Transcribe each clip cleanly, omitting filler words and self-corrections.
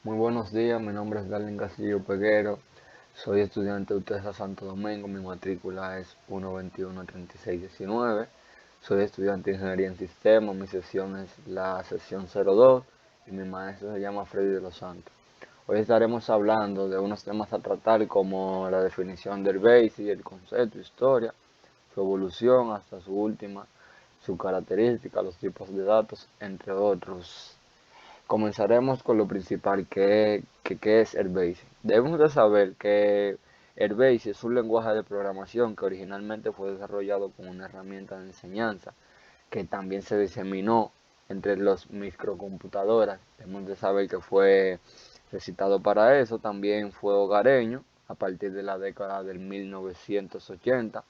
Muy buenos días, mi nombre es Darlene Castillo Peguero, soy estudiante de UTESA Santo Domingo, mi matrícula es 1213619, soy estudiante de Ingeniería en Sistemas, mi sesión es la sesión 02 y mi maestro se llama Freddy de los Santos. Hoy estaremos hablando de unos temas a tratar como la definición del BASIC, el concepto, historia, su evolución hasta su última, su característica, los tipos de datos, entre otros. Comenzaremos con lo principal, que es el BASIC. Debemos de saber que el BASIC es un lenguaje de programación que originalmente fue desarrollado como una herramienta de enseñanza, que también se diseminó entre los microcomputadoras. Debemos de saber que fue recitado para eso, también fue hogareño a partir de la década del 1980,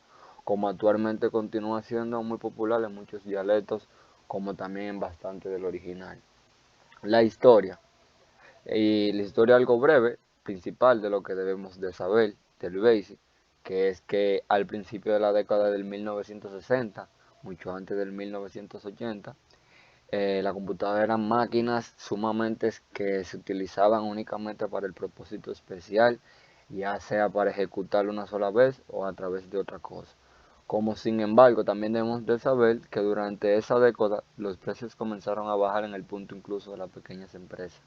como actualmente continúa siendo muy popular en muchos dialectos, como también en bastante del original. La historia. Y la historia algo breve, principal de lo que debemos de saber del BASIC, que es que al principio de la década del 1960, mucho antes del 1980, la computadora eran máquinas sumamente que se utilizaban únicamente para el propósito especial, ya sea para ejecutar una sola vez o a través de otra cosa. Como sin embargo también debemos de saber que durante esa década los precios comenzaron a bajar en el punto incluso de las pequeñas empresas.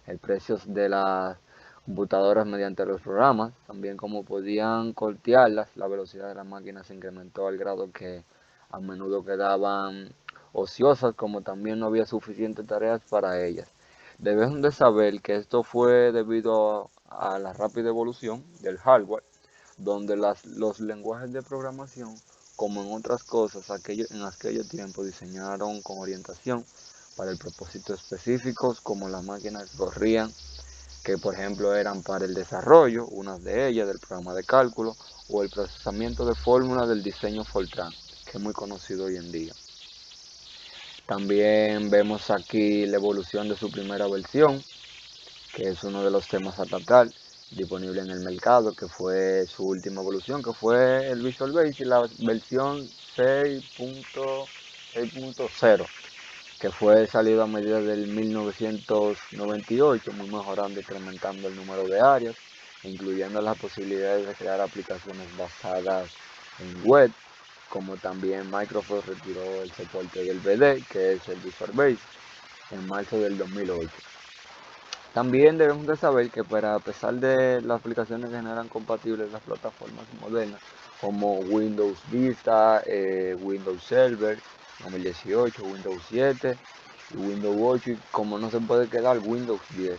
El precio de las computadoras mediante los programas, también como podían cortearlas, la velocidad de las máquinas se incrementó al grado que a menudo quedaban ociosas, como también no había suficientes tareas para ellas. Debemos de saber que esto fue debido a la rápida evolución del hardware, donde los lenguajes de programación, como en otras cosas, en aquellos tiempos diseñaron con orientación para el propósito específicos, como las máquinas corrían, que por ejemplo eran para el desarrollo, unas de ellas del programa de cálculo, o el procesamiento de fórmulas del diseño Fortran, que es muy conocido hoy en día. También vemos aquí la evolución de su primera versión, que es uno de los temas a tratar, disponible en el mercado, que fue su última evolución, que fue el Visual Basic, la versión 6.0, que fue salido a medida del 1998, muy mejorando y incrementando el número de áreas, incluyendo las posibilidades de crear aplicaciones basadas en web, como también Microsoft retiró el soporte del BD, que es el Visual Basic, en marzo del 2008. También debemos de saber que a pesar de las aplicaciones que generan compatibles las plataformas modernas como Windows Vista, Windows Server 2018, Windows 7 y Windows 8, y como no se puede quedar Windows 10.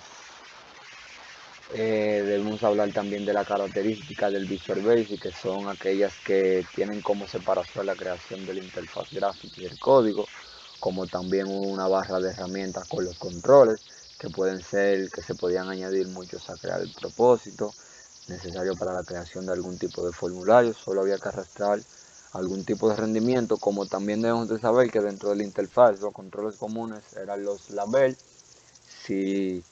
Debemos hablar también de la característica del Visual Basic, que son aquellas que tienen como separación la creación de la interfaz gráfica y el código, como también una barra de herramientas con los controles, que pueden ser, que se podían añadir muchos a crear el propósito necesario para la creación de algún tipo de formulario. Solo había que arrastrar algún tipo de rendimiento, como también debemos de saber que dentro de la interfaz los controles comunes eran los labels, si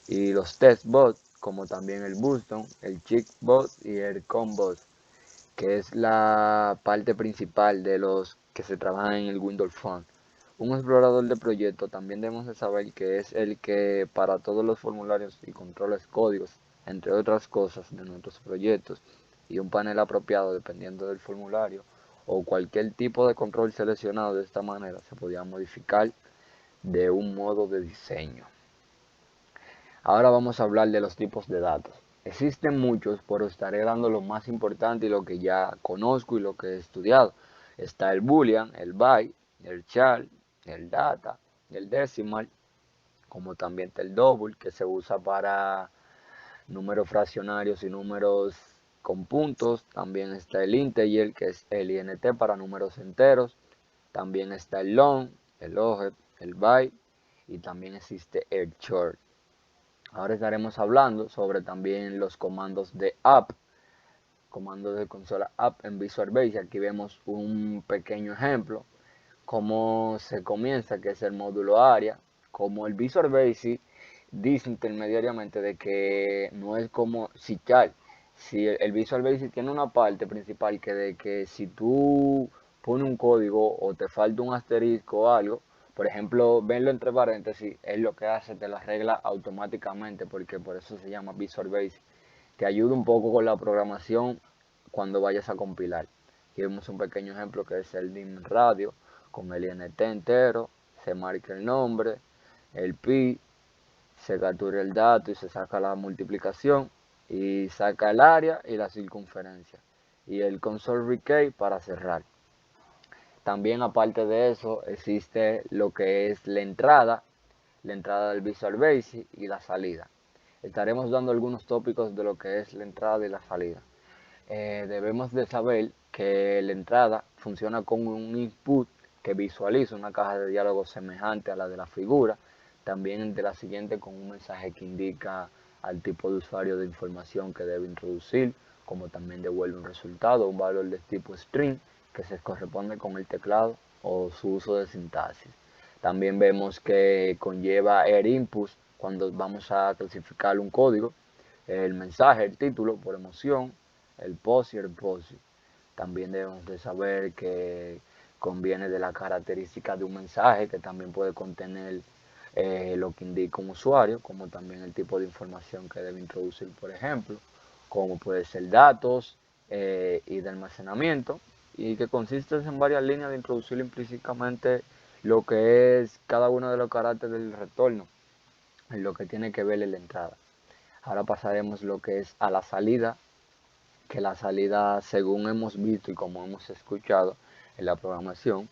y los testbots, como también el Boston, el Checkbot y el Combot, que es la parte principal de los que se trabajan en el Windows Phone. Un explorador de proyecto también debemos de saber que es el que para todos los formularios y controles códigos, entre otras cosas de nuestros proyectos, y un panel apropiado dependiendo del formulario o cualquier tipo de control seleccionado de esta manera se podía modificar de un modo de diseño. Ahora vamos a hablar de los tipos de datos. Existen muchos, pero estaré dando lo más importante y lo que ya conozco y lo que he estudiado. Está el boolean, el byte, el char, el data, el decimal, como también está el double, que se usa para números fraccionarios y números con puntos. También está el integer, que es el int para números enteros. También está el long, el log, el byte, y también existe el short. Ahora estaremos hablando sobre también los comandos de app, comandos de consola app en Visual Basic. Aquí vemos un pequeño ejemplo, cómo se comienza, que es el módulo área, como el Visual Basic dice intermediariamente de que no es como Sichar. Si el Visual Basic tiene una parte principal que de que si tú pones un código o te falta un asterisco o algo, Por ejemplo, verlo entre paréntesis es lo que hace, te lo arregla automáticamente, porque por eso se llama Visual Basic. Te ayuda un poco con la programación cuando vayas a compilar. Aquí vemos un pequeño ejemplo que es el DIM radio, con el INT entero, se marca el nombre, el pi, se captura el dato y se saca la multiplicación, y saca el área y la circunferencia, y el console recap para cerrar. También aparte de eso existe lo que es la entrada del Visual Basic y la salida. Estaremos dando algunos tópicos de lo que es la entrada y la salida. Debemos de saber que la entrada funciona con un input que visualiza una caja de diálogo semejante a la de la figura, también de la siguiente con un mensaje que indica al tipo de usuario de información que debe introducir, como también devuelve un resultado, un valor de tipo string que se corresponde con el teclado o su uso de sintaxis. También vemos que conlleva air inputs cuando vamos a clasificar un código, el mensaje, el título por emoción, el post y el post. También debemos de saber que conviene de la característica de un mensaje, que también puede contener lo que indica un usuario, como también el tipo de información que debe introducir, por ejemplo, como puede ser datos y de almacenamiento, y que consiste en varias líneas de introducir implícitamente lo que es cada uno de los caracteres del retorno, en lo que tiene que ver en la entrada. Ahora pasaremos lo que es a la salida, que la salida, según hemos visto y como hemos escuchado en la programación,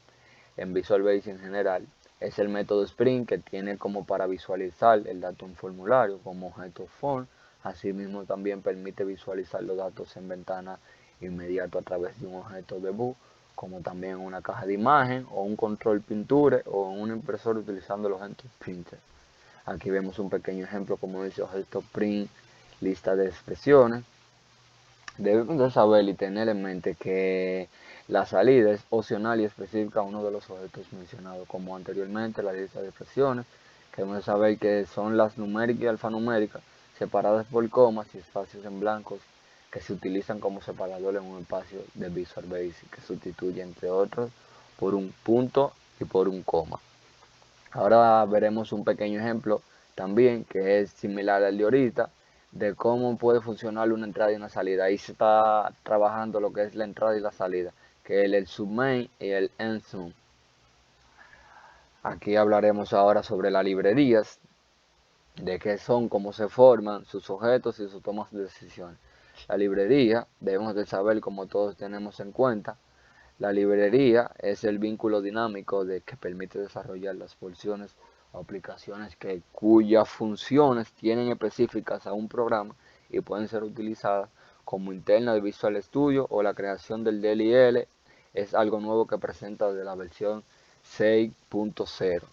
en Visual Basic en general, es el método Spring, que tiene como para visualizar el dato en formulario como objeto form. Asimismo también permite visualizar los datos en ventana inmediato a través de un objeto debug, como también una caja de imagen o un control pinture o un impresor utilizando los objetos printer. Aquí vemos un pequeño ejemplo como dice objeto print, lista de expresiones. Debemos de saber y tener en mente que la salida es opcional y específica a uno de los objetos mencionados, como anteriormente la lista de expresiones, que debemos de saber que son las numéricas y alfanuméricas separadas por comas y espacios en blancos que se utilizan como separador en un espacio de Visual Basic, que sustituye entre otros por un punto y por un coma. Ahora veremos un pequeño ejemplo también que es similar al de ahorita, de cómo puede funcionar una entrada y una salida. Ahí se está trabajando lo que es la entrada y la salida, que es el submain y el endsum. Aquí hablaremos ahora sobre las librerías, de qué son, cómo se forman, sus objetos y sus tomas de decisiones. La librería, debemos de saber, como todos tenemos en cuenta, la librería es el vínculo dinámico que permite desarrollar las porciones o aplicaciones cuyas funciones tienen específicas a un programa y pueden ser utilizadas como interna de Visual Studio, o la creación del DLL es algo nuevo que presenta de la versión 6.0.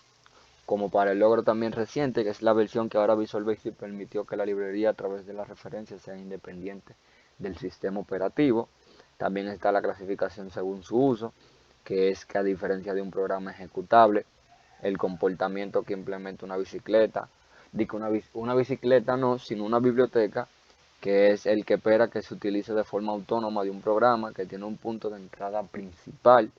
Como para el logro también reciente, que es la versión que ahora Visual Basic permitió que la librería a través de las referencias sea independiente del sistema operativo. También está la clasificación según su uso, que es que a diferencia de un programa ejecutable, el comportamiento que implementa una bicicleta, digo una bicicleta no, sino una biblioteca, que es el que espera que se utilice de forma autónoma de un programa que tiene un punto de entrada principal,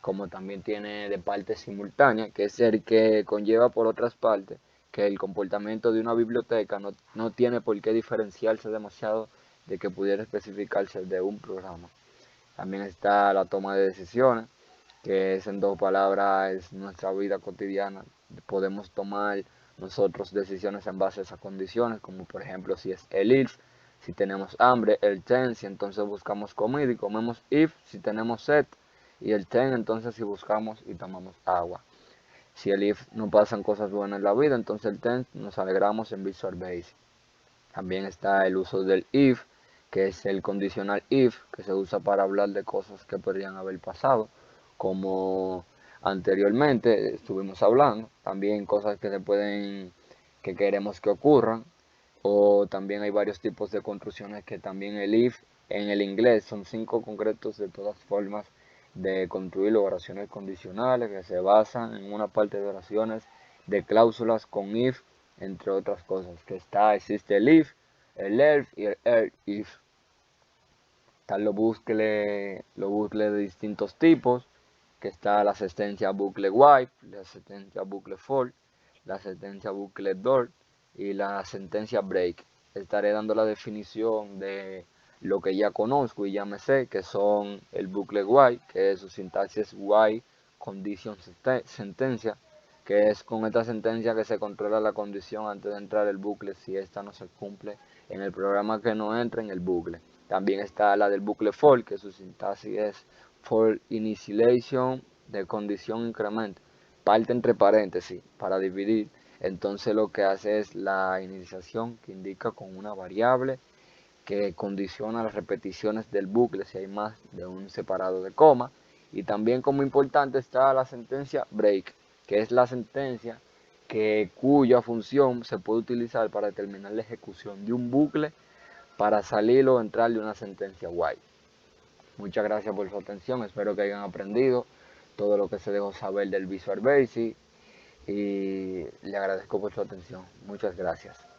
como también tiene de parte simultánea, que es el que conlleva por otras partes que el comportamiento de una biblioteca no tiene por qué diferenciarse demasiado de que pudiera especificarse de un programa. También está la toma de decisiones, que es en dos palabras, es nuestra vida cotidiana. Podemos tomar nosotros decisiones en base a esas condiciones, como por ejemplo si es el if, si tenemos hambre, el ten, si entonces buscamos comida y comemos if, si tenemos sed, y el ten entonces si buscamos y tomamos agua. Si el if no pasan cosas buenas en la vida, entonces el ten nos alegramos en Visual Basic. También está el uso del if, que es el condicional if, que se usa para hablar de cosas que podrían haber pasado, como anteriormente estuvimos hablando, también cosas que queremos que ocurran, o también hay varios tipos de construcciones que también el if en el inglés son 5 concretos de todas formas de construir oraciones condicionales que se basan en una parte de oraciones de cláusulas con if, entre otras cosas, existe el if, el else y el if. Están los bucles de distintos tipos, que está la sentencia bucle while, la sentencia bucle for, la sentencia bucle door y la sentencia break. Estaré dando la definición de lo que ya conozco y ya me sé, que son el bucle while, que es su sintaxis while condition sentencia, que es con esta sentencia que se controla la condición antes de entrar el bucle si esta no se cumple en el programa que no entra en el bucle. También está la del bucle for, que su sintaxis es for initialization de condición increment, parte entre paréntesis para dividir. Entonces lo que hace es la inicialización que indica con una variable que condiciona las repeticiones del bucle si hay más de un separado de coma. Y también como importante está la sentencia break, que es la sentencia cuya función se puede utilizar para determinar la ejecución de un bucle para salir o entrar de una sentencia while. Muchas gracias por su atención, espero que hayan aprendido todo lo que se dejó saber del Visual Basic y le agradezco por su atención. Muchas gracias.